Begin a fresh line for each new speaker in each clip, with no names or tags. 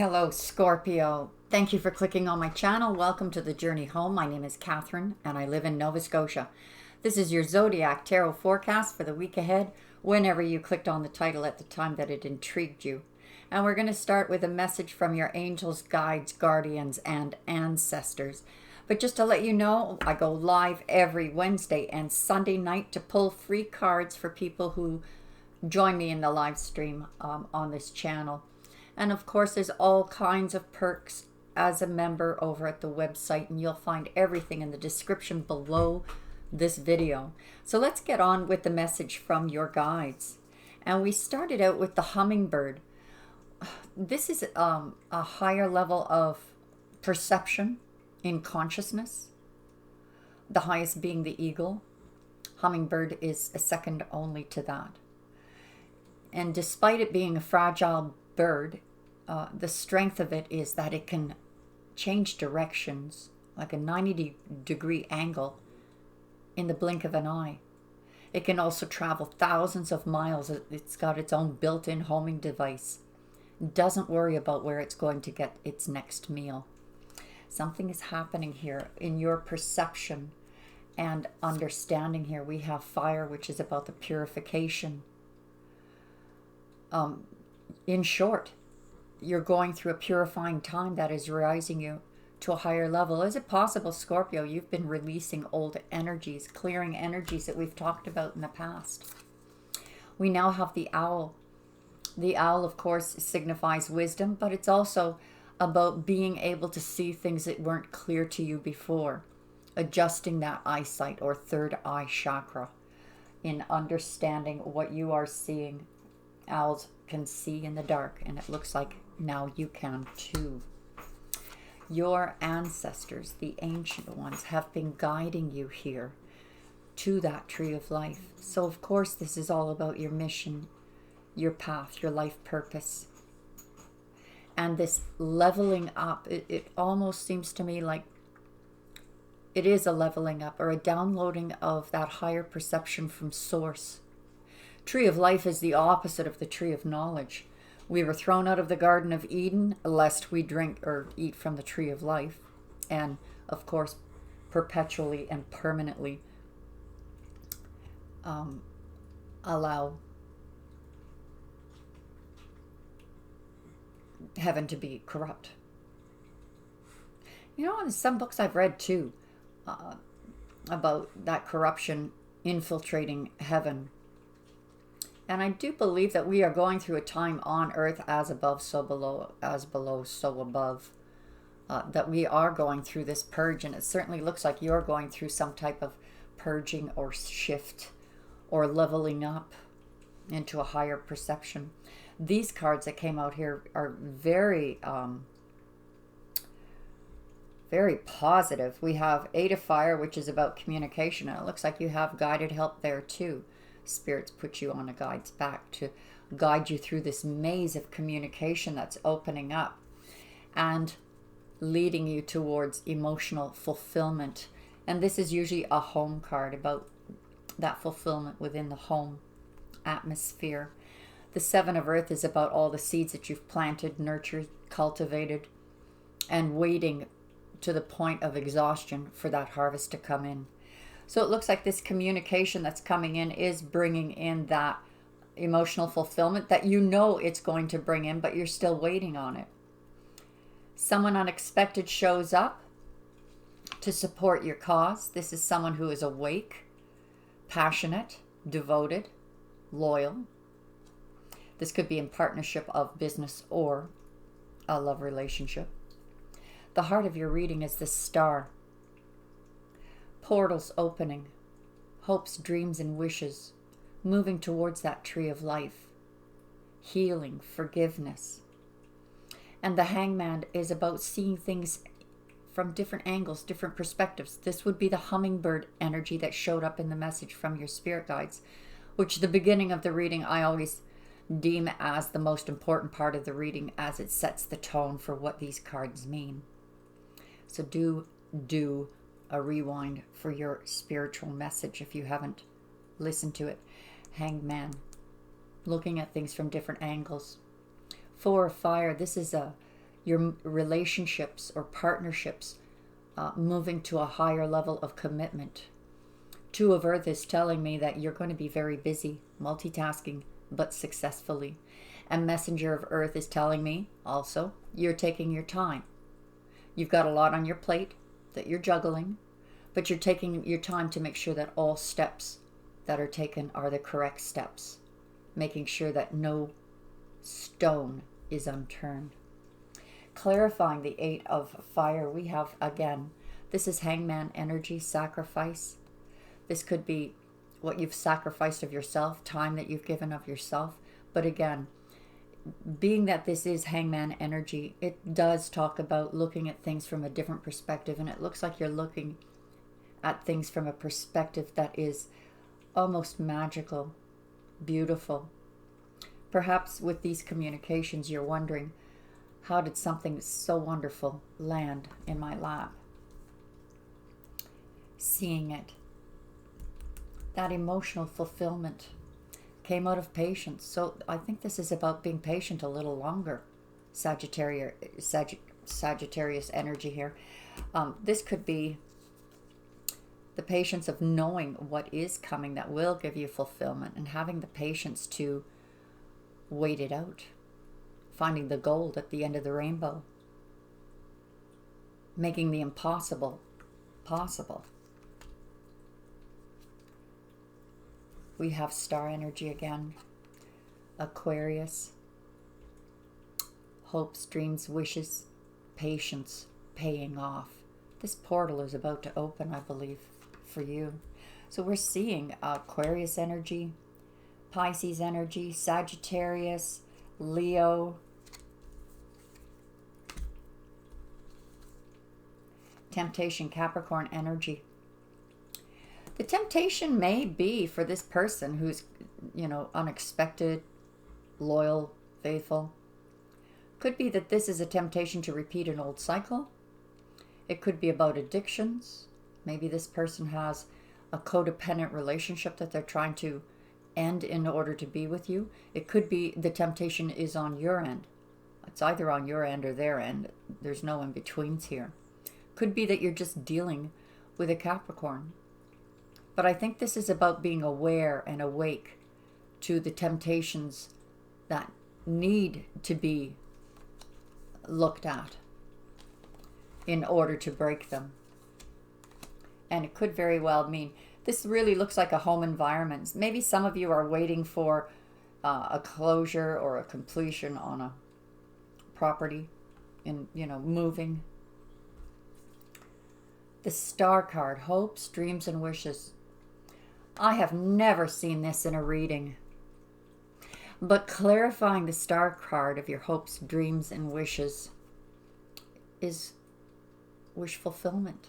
Hello, Scorpio. Thank you for clicking on my channel. Welcome to the journey home. My name is Catherine and I live in Nova Scotia. This is your Zodiac Tarot forecast for the week ahead, whenever you clicked on the title at the time that it intrigued you. And we're going to start with a message from your angels, guides, guardians, and ancestors. But just to let you know, I go live every Wednesday and Sunday night to pull free cards for people who join me in the live stream on this channel. And of course, there's all kinds of perks as a member over at the website, and you'll find everything in the description below this video. So let's get on with the message from your guides. And we started out with the hummingbird. This is a higher level of perception in consciousness, the highest being the eagle. Hummingbird is a second only to that. And despite it being a fragile bird, the strength of it is that it can change directions like a 90-degree angle in the blink of an eye. It can also travel thousands of miles. It's got its own built-in homing device. It doesn't worry about where it's going to get its next meal. Something is happening here in your perception and understanding here. We have fire, which is about the purification. In short, you're going through a purifying time that is rising you to a higher level. Is it possible, Scorpio, you've been releasing old energies, clearing energies that we've talked about in the past? We now have the owl. The owl, of course, signifies wisdom, but it's also about being able to see things that weren't clear to you before, adjusting that eyesight or third eye chakra in understanding what you are seeing. Owls can see in the dark, and it looks like now you can too. Your ancestors, the ancient ones, have been guiding you here to that tree of life. So of course this is all about your mission, your path, your life purpose. And this leveling up, it almost seems to me like it is a leveling up or a downloading of that higher perception from source. Tree of life is the opposite of the tree of knowledge. We were thrown out of the Garden of Eden lest we drink or eat from the tree of life. And of course, perpetually and permanently allow heaven to be corrupt. You know, in some books I've read too about that corruption infiltrating heaven. And I do believe that we are going through a time on earth, as above, so below, as below, so above, that we are going through this purge. And it certainly looks like you're going through some type of purging or shift or leveling up into a higher perception. These cards that came out here are very, very positive. We have Eight of Fire, which is about communication. And it looks like you have guided help there too. Spirits put you on a guide's back to guide you through this maze of communication that's opening up and leading you towards emotional fulfillment. And this is usually a home card, about that fulfillment within the home atmosphere. The Seven of Earth is about all the seeds that you've planted, nurtured, cultivated, and waiting to the point of exhaustion for that harvest to come in. So it looks like this communication that's coming in is bringing in that emotional fulfillment that you know it's going to bring in, but you're still waiting on it. Someone unexpected shows up to support your cause. This is someone who is awake, passionate, devoted, loyal. This could be in partnership of business or a love relationship. The heart of your reading is the Star. Portals opening, hopes, dreams, and wishes, moving towards that tree of life, healing, forgiveness. And the Hangman is about seeing things from different angles, different perspectives. This would be the hummingbird energy that showed up in the message from your spirit guides, which the beginning of the reading I always deem as the most important part of the reading, as it sets the tone for what these cards mean. So do a rewind for your spiritual message if you haven't listened to it. Hangman, looking at things from different angles. Four of Fire, this is a your relationships or partnerships moving to a higher level of commitment. Two of Earth is telling me that you're going to be very busy, multitasking, but successfully. And Messenger of Earth is telling me also you're taking your time. You've got a lot on your plate that you're juggling, but you're taking your time to make sure that all steps that are taken are the correct steps, making sure that no stone is unturned. Clarifying the Eight of Fire, we have, again, this is Hangman energy, sacrifice. This could be what you've sacrificed of yourself, time that you've given of yourself. But again, being that this is Hangman energy, it does talk about looking at things from a different perspective. And it looks like you're looking at things from a perspective that is almost magical, beautiful. Perhaps with these communications, you're wondering, how did something so wonderful land in my lap? Seeing it. That emotional fulfillment came out of patience. So I think this is about being patient a little longer. Sagittarius energy here. This could be the patience of knowing what is coming that will give you fulfillment, and having the patience to wait it out. Finding the gold at the end of the rainbow. Making the impossible possible. We have star energy again. Aquarius. Hopes, dreams, wishes, patience, paying off. This portal is about to open, I believe, for you. So we're seeing Aquarius energy, Pisces energy, Sagittarius, Leo, temptation, Capricorn energy. The temptation may be for this person who's, unexpected, loyal, faithful. Could be that this is a temptation to repeat an old cycle. It could be about addictions. Maybe this person has a codependent relationship that they're trying to end in order to be with you. It could be the temptation is on your end. It's either on your end or their end. There's no in-betweens here. Could be that you're just dealing with a Capricorn. But I think this is about being aware and awake to the temptations that need to be looked at in order to break them. And it could very well mean, this really looks like a home environment. Maybe some of you are waiting for a closure or a completion on a property in, moving. The Star card, hopes, dreams, and wishes. I have never seen this in a reading. But clarifying the Star card of your hopes, dreams, and wishes is wish fulfillment.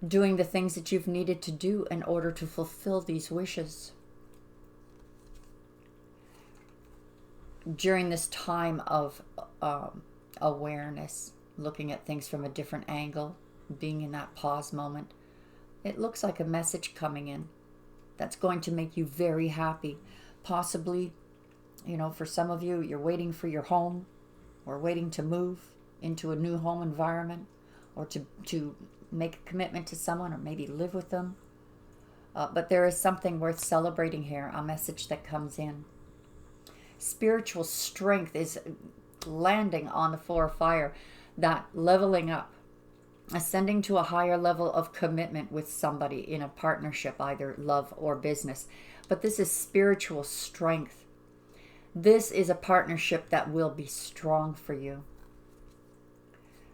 Doing the things that you've needed to do in order to fulfill these wishes. During this time of awareness, looking at things from a different angle, being in that pause moment, it looks like a message coming in that's going to make you very happy. Possibly, for some of you, you're waiting for your home or waiting to move into a new home environment or to make a commitment to someone or maybe live with them. But there is something worth celebrating here, a message that comes in. Spiritual strength is landing on the Four of Fire, that leveling up, ascending to a higher level of commitment with somebody in a partnership, either love or business. But this is spiritual strength. This is a partnership that will be strong for you.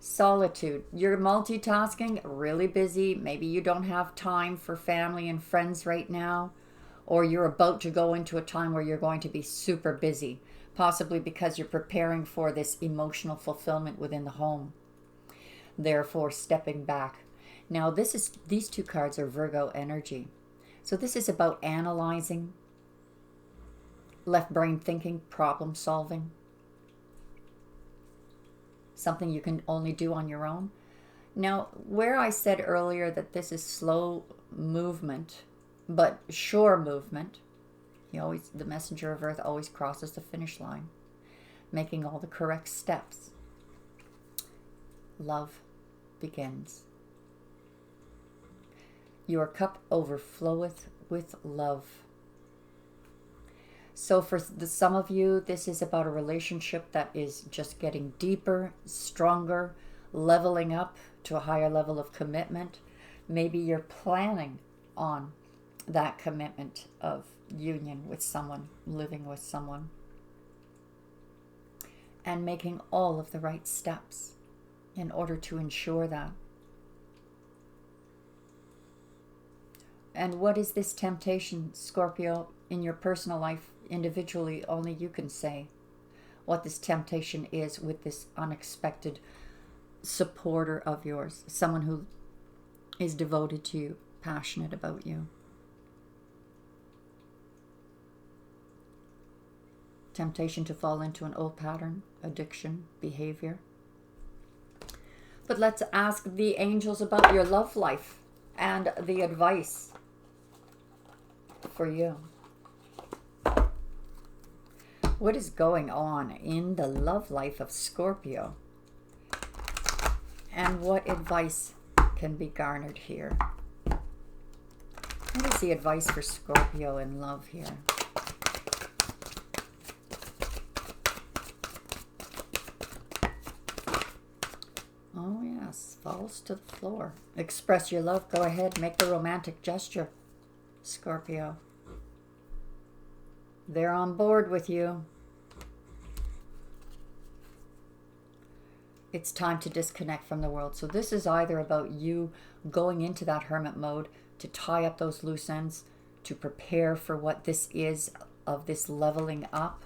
Solitude. You're multitasking, really busy. Maybe you don't have time for family and friends right now, or you're about to go into a time where you're going to be super busy, possibly because you're preparing for this emotional fulfillment within the home. Therefore, stepping back. Now, these two cards are Virgo energy. So this is about analyzing, left brain thinking, problem solving. Something you can only do on your own. Now, where I said earlier that this is slow movement, but sure movement, the messenger of Earth always crosses the finish line. making all the correct steps. Love begins. Your cup overfloweth with love. So for some of you, this is about a relationship that is just getting deeper, stronger, leveling up to a higher level of commitment. Maybe you're planning on that commitment of union with someone, living with someone, and making all of the right steps in order to ensure that. And what is this temptation, Scorpio, in your personal life? Individually, only you can say what this temptation is with this unexpected supporter of yours, someone who is devoted to you, passionate about you. Temptation to fall into an old pattern, addiction, behavior. But let's ask the angels about your love life and the advice for you. What is going on in the love life of Scorpio? And what advice can be garnered here? What is the advice for Scorpio in love here? Oh yes, falls to the floor. Express your love. Go ahead, make the romantic gesture, Scorpio. They're on board with you. It's time to disconnect from the world. So this is either about you going into that hermit mode to tie up those loose ends, to prepare for what this is of this leveling up.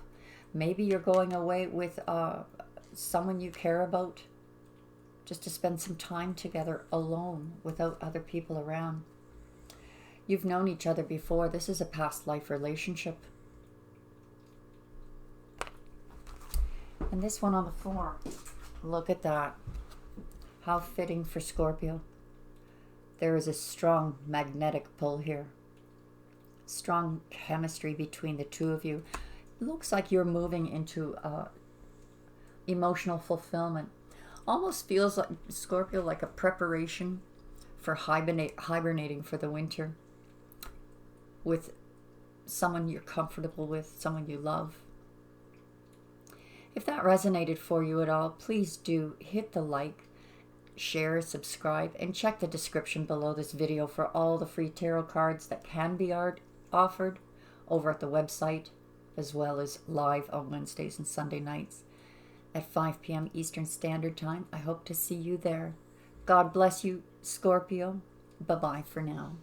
Maybe you're going away with someone you care about, just to spend some time together alone without other people around. You've known each other before. This is a past life relationship. And this one on the floor. Look at that. How fitting for Scorpio. There is a strong magnetic pull here. Strong chemistry between the two of you. It looks like you're moving into emotional fulfillment. Almost feels like, Scorpio, like a preparation for hibernating for the winter with someone you're comfortable with, someone you love. If that resonated for you at all, please do hit the like, share, subscribe, and check the description below this video for all the free tarot cards that can be offered over at the website, as well as live on Wednesdays and Sunday nights at 5 p.m. Eastern Standard Time. I hope to see you there. God bless you, Scorpio. Bye-bye for now.